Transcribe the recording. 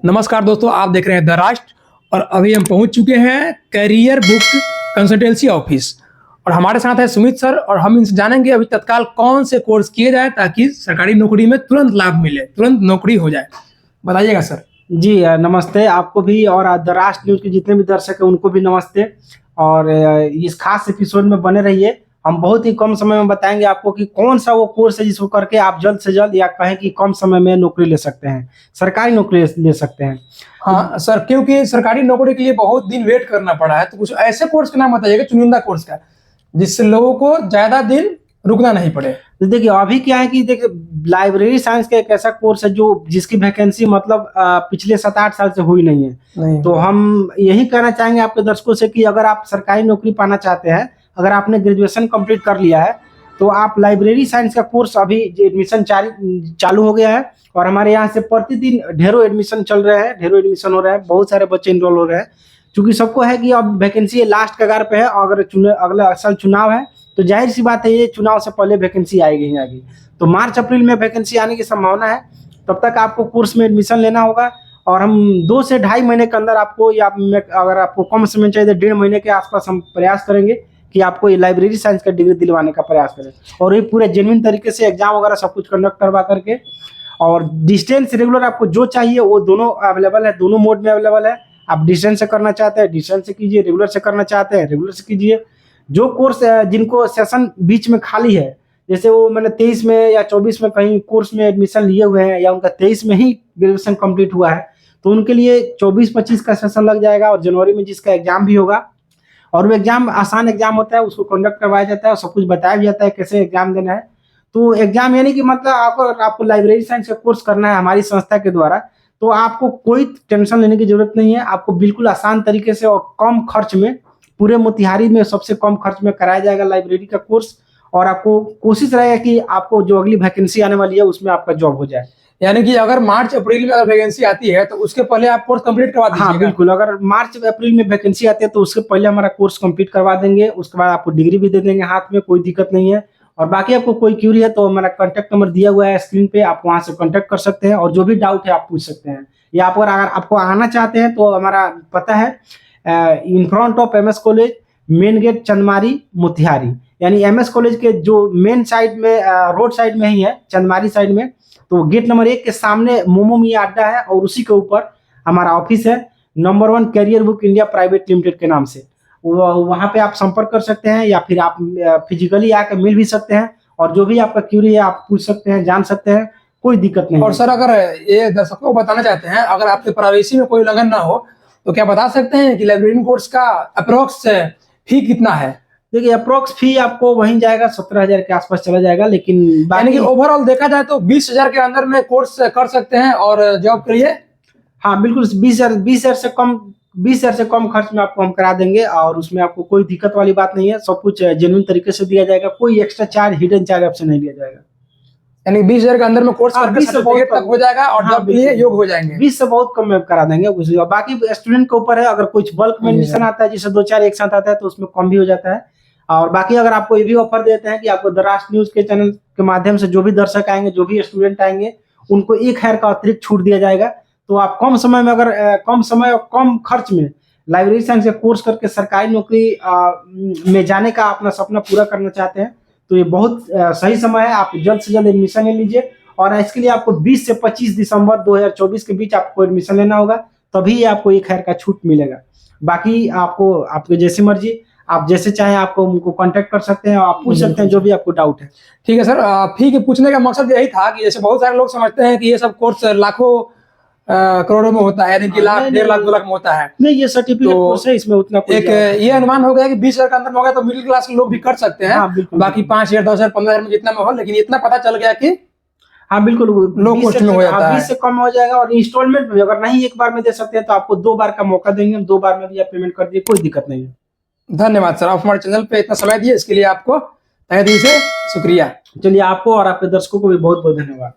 नमस्कार दोस्तों, आप देख रहे हैं द राष्ट्र और अभी हम पहुंच चुके हैं करियर बुक कंसल्टेंसी ऑफिस और हमारे साथ है सुमित सर और हम इनसे जानेंगे अभी तत्काल कौन से कोर्स किए जाए ताकि सरकारी नौकरी में तुरंत लाभ मिले, तुरंत नौकरी हो जाए। बताइएगा सर। जी नमस्ते आपको भी और द राष्ट्र न्यूज़ के जितने भी दर्शक हैं उनको भी नमस्ते। और इस खास एपिसोड में बने रहिए। हम बहुत ही कम समय में बताएंगे आपको कि कौन सा वो कोर्स है जिसको करके आप जल्द से जल्द या कहें कि कम समय में नौकरी ले सकते हैं, सरकारी नौकरी ले सकते हैं। हाँ सर, क्योंकि सरकारी नौकरी के लिए बहुत दिन वेट करना पड़ा है, तो कुछ ऐसे कोर्स का नाम बताइएगा, चुनिंदा कोर्स का, जिससे लोगों को ज्यादा दिन रुकना नहीं पड़े। तो देखिए अभी क्या है कि देखिए लाइब्रेरी साइंस का एक ऐसा कोर्स है जो जिसकी वैकेंसी मतलब पिछले 7-8 साल से हुई नहीं है। नहीं। तो हम यही कहना चाहेंगे आपके दर्शकों से कि अगर आप सरकारी नौकरी पाना चाहते हैं, अगर आपने ग्रेजुएशन कंप्लीट कर लिया है तो आप लाइब्रेरी साइंस का कोर्स अभी एडमिशन चालू हो गया है और हमारे यहाँ से प्रतिदिन ढेरों एडमिशन चल रहे हैं, ढेरों एडमिशन हो रहे हैं, बहुत सारे बच्चे इनरोल हो रहे हैं। क्योंकि सबको है कि अब वैकेंसी लास्ट कगार पे है, अगर अगला साल चुनाव है तो जाहिर सी बात है ये चुनाव से पहले वैकेंसी आएगी ही आएगी। तो मार्च अप्रैल में वैकेंसी आने की संभावना है। तब तक आपको कोर्स में एडमिशन लेना होगा और हम 2 से ढाई महीने के अंदर आपको, या अगर आपको कम समय चाहिए तो 1.5 महीने के आसपास हम प्रयास करेंगे कि आपको ये लाइब्रेरी साइंस का डिग्री दिलवाने का प्रयास करें। और ये पूरे जेन्युइन तरीके से एग्जाम वगैरह सब कुछ कंडक्ट करवा करके, और डिस्टेंस रेगुलर आपको जो चाहिए वो दोनों अवेलेबल है, दोनों मोड में अवेलेबल है। आप डिस्टेंस से करना चाहते हैं डिस्टेंस से कीजिए, रेगुलर से करना चाहते हैं रेगुलर से कीजिए। जो कोर्स जिनको सेशन बीच में खाली है, जैसे वो मैंने 23 में या 24 में कहीं कोर्स में एडमिशन लिए हुए हैं या उनका 23 में ही ग्रेजुएशन कंप्लीट हुआ है, तो उनके लिए 24-25 का सेशन लग जाएगा और जनवरी में जिसका एग्जाम भी होगा। और वो एग्जाम आसान एग्जाम होता है, उसको कंडक्ट करवाया जाता है और सब कुछ बताया भी जाता है कैसे एग्जाम देना है। तो एग्जाम यानी कि मतलब आपको लाइब्रेरी साइंस का कोर्स करना है हमारी संस्था के द्वारा, तो आपको कोई टेंशन लेने की जरूरत नहीं है। आपको बिल्कुल आसान तरीके से और कम खर्च में, पूरे मोतिहारी में सबसे कम खर्च में कराया जाएगा लाइब्रेरी का कोर्स। और आपको कोशिश रहेगा कि आपको जो अगली वैकेंसी आने वाली है उसमें आपका जॉब हो जाए। यानी कि अगर मार्च अप्रैल में अगर वैकेंसी आती है तो उसके पहले आप कोर्स कंप्लीट करवा दीजिएगा। हाँ बिल्कुल, अगर मार्च अप्रैल में वैकेंसी आती है तो उसके पहले हमारा कोर्स कंप्लीट करवा देंगे, उसके बाद आपको डिग्री भी दे देंगे हाथ में, कोई दिक्कत नहीं है। और बाकी आपको कोई क्यूरी है तो हमारा कॉन्टैक्ट नंबर दिया हुआ है स्क्रीन पे, आप वहाँ से कॉन्टैक्ट कर सकते हैं और जो भी डाउट है आप पूछ सकते हैं। या अगर आपको आना चाहते हैं तो हमारा पता है in front of MS college, main gate, Chandmari, Motihari. यानी MS कॉलेज के जो मेन साइड में रोड साइड में ही है, चंदमारी साइड में, तो गेट नंबर 1 के सामने मोमो मिया अड्डा है और उसी के ऊपर हमारा ऑफिस है, number 1 career book India private limited के नाम से। वहाँ पे आप संपर्क कर सकते हैं या फिर आप फिजिकली आकर मिल भी सकते हैं और जो भी आपका क्यूरी है आप पूछ सकते हैं, जान सकते हैं, कोई दिक्कत नहीं। और सर अगर ये दर्शकों को बताना चाहते हैं, अगर आपके प्राइवेसी में कोई उल्लंघन ना हो तो क्या बता सकते हैं कि लाइब्रेरी कोर्स का अप्रोक्स फी कितना है? देखिए अप्रोक्स फी आपको वहीं जाएगा 17,000 के आसपास चला जाएगा, लेकिन यानी कि ओवरऑल देखा जाए तो 20,000 के अंदर में कोर्स कर सकते हैं और जॉब के लिए। हाँ बिल्कुल, 20,000 से कम खर्च में आपको हम करा देंगे और उसमें आपको कोई दिक्कत वाली बात नहीं है। सब कुछ जेन्युइन तरीके से दिया जाएगा, कोई एक्स्ट्रा चार्ज, हिडन चार्ज आपसे नहीं लिया जाएगा। यानी 20,000 के अंदर में कोर्स करके सर्टिफिकेट तक हो जाएगा और जॉब के लिए योग्य हो जाएंगे। 20 से बहुत कम में करा देंगे। बाकी स्टूडेंट के ऊपर है, अगर कुछ बल्क में एडमिशन आता है जिससे 2-4 एक साथ आता है तो उसमें कम भी हो जाता है। और बाकी अगर आपको ये भी ऑफर देते हैं कि आपको द राष्ट्र न्यूज के चैनल के माध्यम से जो भी दर्शक आएंगे, जो भी स्टूडेंट आएंगे, उनको 1,000 का अतिरिक्त छूट दिया जाएगा। तो आप कम समय में, अगर कम समय और कम खर्च में लाइब्रेरी साइंस का कोर्स करके सरकारी नौकरी में जाने का अपना सपना पूरा करना चाहते हैं तो ये बहुत सही समय है। आप जल्द से जल्द एडमिशन ले लीजिए और इसके लिए आपको 20 से 25 दिसंबर 2024 के बीच आपको एडमिशन लेना होगा, तभी आपको 1,000 का छूट मिलेगा। बाकी आपको आपके जैसी मर्जी, आप जैसे चाहें आपको उनको कांटेक्ट कर सकते हैं और आप पूछ सकते हैं जो भी आपको डाउट है। ठीक है सर, फी के पूछने का मकसद यही था कि जैसे बहुत सारे लोग समझते हैं कि ये सब कोर्स लाखों करोड़ों में होता है, यानी कि लाख, 1.5 लाख, 2 लाख में होता है। नहीं, ये सर्टिफिकेट कोर्स है, इसमें उतना कोई एक ये अनुमान हो गया कि 20,000 के अंदर में होगा तो मिडिल क्लास के लोग भी कर सकते हैं। हाँ, बिल्कुल, बाकी 5,000, 10,000, 15,000 में जितना में हो, लेकिन इतना पता चल गया कि हाँ बिल्कुल लो कॉस्ट में हो जाता है। 20 से कम हो जाएगा। और इंस्टॉलमेंट में अगर नहीं एक बार में दे सकते हैं तो आपको 2 बार का मौका देंगे, 2 बार में भी आप पेमेंट कर दिए, कोई दिक्कत नहीं है। धन्यवाद सर, आप हमारे चैनल पे इतना समय दिए, इसके लिए आपको तहे दिल से शुक्रिया। चलिए, आपको और आपके दर्शकों को भी बहुत बहुत धन्यवाद।